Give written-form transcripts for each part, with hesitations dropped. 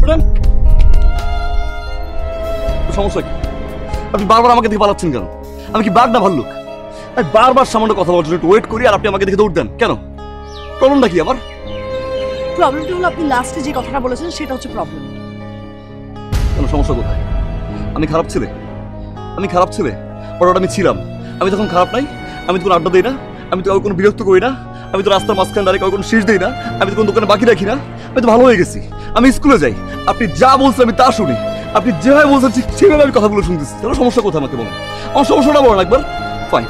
উঠেন। সমস্যা কি? আপনি বারবার আমাকে দেখে পালাচ্ছেন কেন? আমি কি বাঘ না ভাল্লুক? আমি বারবার সামান্য কথা বলার জন্য একটু ওয়েট করি আর আপনি আমাকে দেখে দৌড় দেন কেন? প্রবলেমটা কি আমার? প্রবলেমটা হলো আপনি লাস্টে যে কথাটা বলেছেন সেটা হচ্ছে প্রবলেম। কেন, সমস্যা কোথায়? আমি খারাপ ছেলে? আমি খারাপ ছেলে? ওটা আমি ছিলাম। আমি তখন খারাপ নাই? আমি তো কোনো আড্ডা দিই না, আমি তো কাউকে কোনো বিরক্ত করি না, আমি তো রাস্তার মাঝখানে দাঁড়িয়ে কাউকে কোনো শীষ দিই না, আমি তো কোনো দোকানে বাকি রাখি না, আমি তো ভালো হয়ে গেছি। আমি স্কুলে যাই, আপনি যা বলছেন আমি তা শুনি, আপনি যেভাবে বলছেন ঠিক সেভাবে আমি কথাগুলো শুনতেছি। তাহলে সমস্যা কোথায় আমাকে বলেন? আমার সমস্যাটা বলেন একবার। ফাইন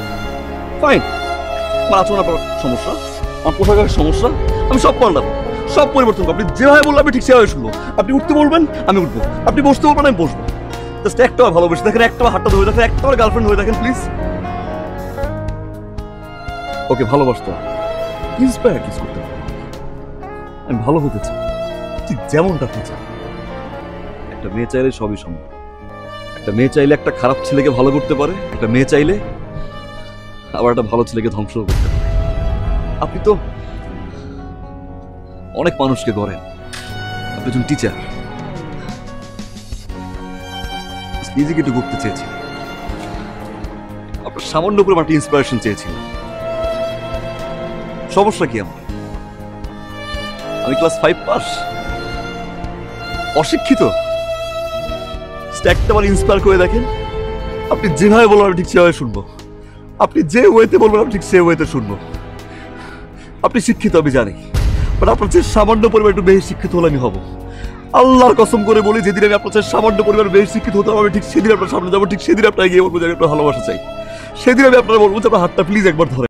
ফাইন, আমার আচরণ আপনার সমস্যা, আমার পোশাকের সমস্যা, আমি সব পাল্টাবো, সব পরিবর্তন করবো। আপনি যেভাবে বললেন আমি ঠিক সেভাবে শুনবো। আপনি উঠতে বলবেন আমি উঠবো, আপনি বসতে বলবেন আমি বসবো। জাস্ট একটা ভালোবেসে দেখেন, একটা হাতটা ধরে দেখেন, একটা গার্লফ্রেন্ড হয়ে দেখেন প্লিজ। ওকে ভালোবাসতে ইন্সপায়ার কিস করতে হবে। আমি ভালো হতে চাই, ঠিক যেমনটা আপনি চান। একটা মেয়ে চাইলে সবই সম্ভব। একটা মেয়ে চাইলে একটা খারাপ ছেলেকে ভালো করতে পারে, একটা মেয়ে চাইলে আবার একটা ভালো ছেলেকে ধ্বংস করতে পারে। আপনি তো অনেক মানুষকে গড়েন, আপনি একজন টিচার। নিজেকে একটু করতে চেয়েছি, আপনার সামান্য করে একটা ইন্সপিরেশন চেয়েছিলাম। সমস্যা কি আমার? আমি ক্লাস 5 পাস, অশিক্ষিত। একটা বার ইন্সপায়ার করে দেখেন, আপনি যেভাবে বলবেন আমি ঠিক সেভাবে শুনবো, আপনি যে ওয়েতে বলবেন আমি ঠিক সে ওয়েতে শুনবো। আপনি শিক্ষিত আমি জানি, বাট আপনার চেয়ে সামান্য পরিমাণ একটু বেশি শিক্ষিত হলে আমি হব। আল্লাহর কসম করে বলি, যেদিন আমি আপনার চেয়ে সামান্য পরিমাণ বেশি শিক্ষিত হতে হবে, ঠিক সেদিন আপনার সামনে যাবো, ঠিক সেদিন আপনার গিয়ে বলবো যে আমি আপনার ভালোবাসা চাই। সেদিন আমি আপনার বলবো যে আপনার হাতটা প্লিজ একবার ধরে।